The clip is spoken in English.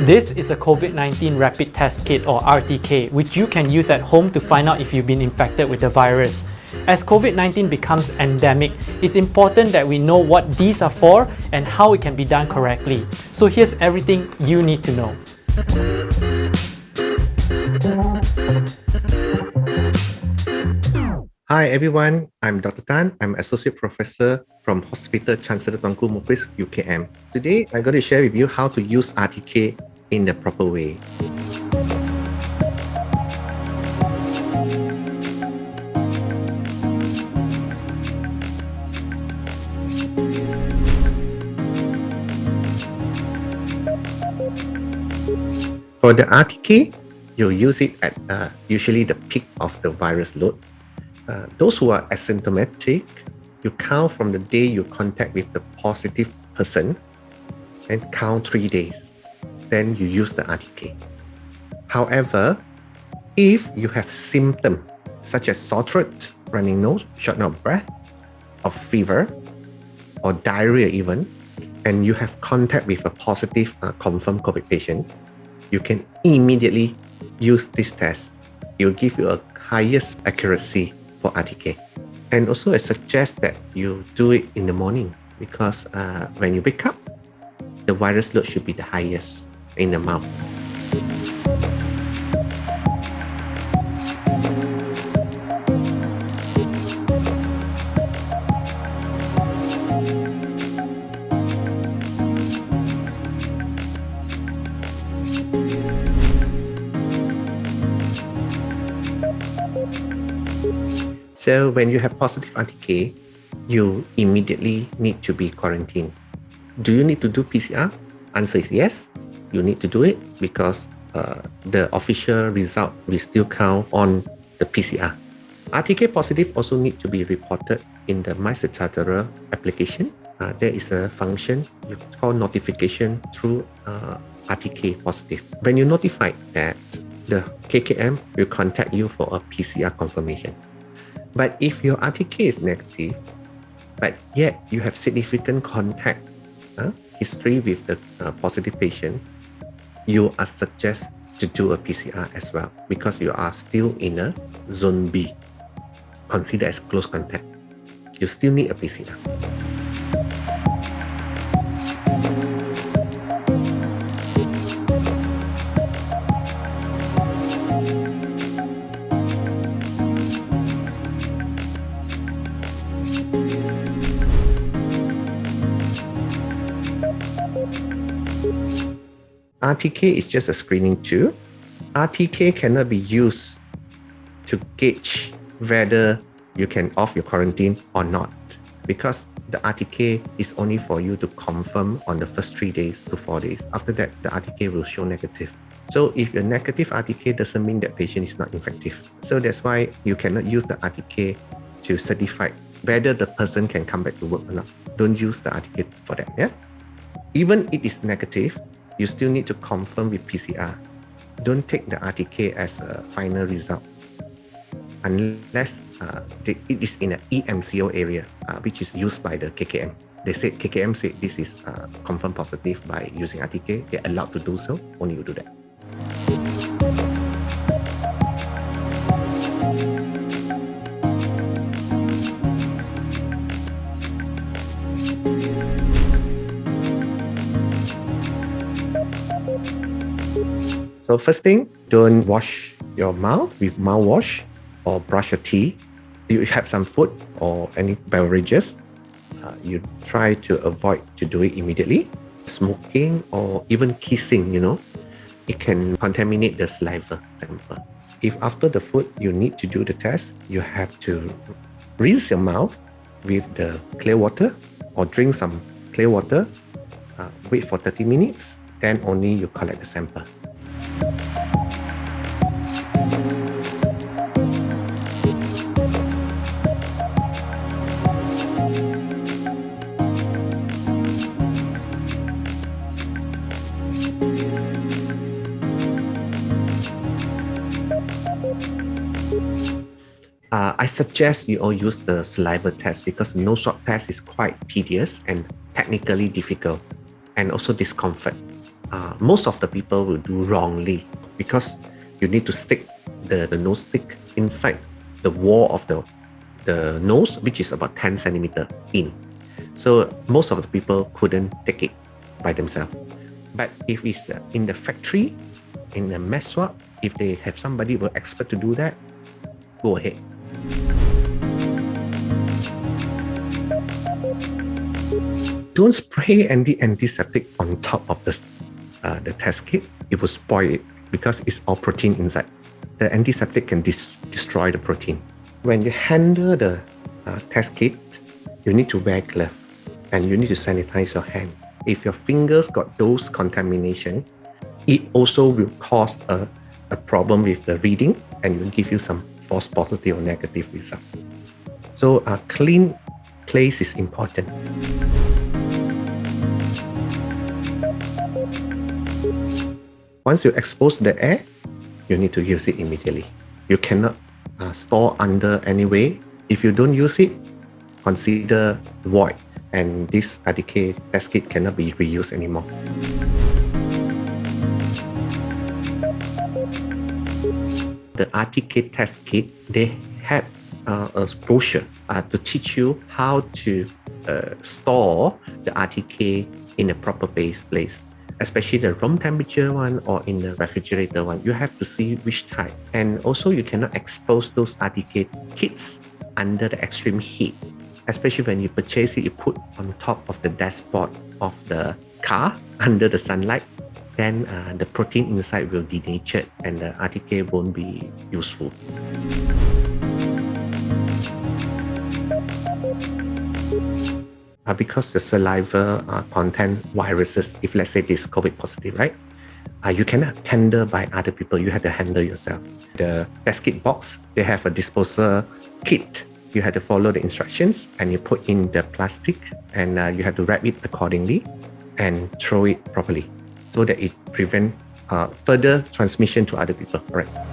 This is a COVID-19 rapid test kit or RTK, which you can use at home to find out if you've been infected with the virus. As COVID-19 becomes endemic, it's important that we know what these are for and how it can be done correctly. So here's everything you need to know. Hi everyone, I'm Dr. Tan. I'm Associate Professor from Hospital Chancellor Tuanku Mukhlis, UKM. Today, I'm going to share with you how to use RTK in the proper way. For the RTK, you'll use it at usually the peak of the virus load. Those who are asymptomatic, you count from the day you contact with the positive person and count 3 days. Then you use the RTK. However, if you have symptoms such as sore throat, running nose, shortness of breath, or fever, or diarrhea even, and you have contact with a positive confirmed COVID patient, you can immediately use this test. It will give you a highest accuracy for RTK. And also I suggest that you do it in the morning because when you wake up, the virus load should be the highest in the mouth. So when you have positive RTK, you immediately need to be quarantined. Do you need to do PCR? Answer is yes. You need to do it because the official result will still count on the PCR. RTK positive also need to be reported in the MySejahtera application. There is a function you call notification through RTK positive. When you notify that, the KKM will contact you for a PCR confirmation. But if your RTK is negative, but yet you have significant contact history with the positive patient, you are suggested to do a PCR as well because you are still in a zone B, considered as close contact. You still need a PCR. RTK is just a screening tool. RTK cannot be used to gauge whether you can off your quarantine or not because the RTK is only for you to confirm on the first 3 days to 4 days. After that, the RTK will show negative. So if your negative RTK doesn't mean that patient is not infective. So that's why you cannot use the RTK to certify whether the person can come back to work or not. Don't use the RTK for that. Yeah. Even it is negative, you still need to confirm with PCR. Don't take the RTK as a final result unless it is in an EMCO area, which is used by the KKM. KKM said this is confirmed positive by using RTK. They're allowed to do so, only you do that. So first thing, don't wash your mouth with mouthwash or brush your teeth. If you have some food or any beverages, you try to avoid to do it immediately. Smoking or even kissing, it can contaminate the saliva sample. If after the food you need to do the test, you have to rinse your mouth with the clear water or drink some clear water, wait for 30 minutes, then only you collect the sample. I suggest you all use the saliva test because nose swab test is quite tedious and technically difficult and also discomfort. most of the people will do wrongly because you need to stick the nose stick inside the wall of the nose, which is about 10 centimeter in. So most of the people couldn't take it by themselves. But if it's in the factory, in the mass swab, if they have somebody who are expert to do that, go ahead. Don't spray any antiseptic on top of the test kit. It will spoil it because it's all protein inside. The antiseptic can destroy the protein. When you handle the test kit, you need to wear gloves and you need to sanitize your hand. If your fingers got those contamination, it also will cause a problem with the reading and will give you some false positive or negative result. So a clean place is important. Once you're exposed to the air, you need to use it immediately. You cannot store under any way. If you don't use it, consider void, and this RTK test kit cannot be reused anymore. The RTK test kit, they had a brochure to teach you how to store the RTK in a proper place. Especially the room temperature one or in the refrigerator one, you have to see which type. And also you cannot expose those RTK kits under the extreme heat. Especially when you purchase it, you put on top of the dashboard of the car under the sunlight, then the protein inside will denature and the RTK won't be useful. Because the saliva contain viruses, if let's say this COVID positive, right? You cannot handle by other people, you have to handle yourself. The test kit box, they have a disposal kit. You have to follow the instructions and you put in the plastic and you have to wrap it accordingly and throw it properly so that it prevents further transmission to other people. All right.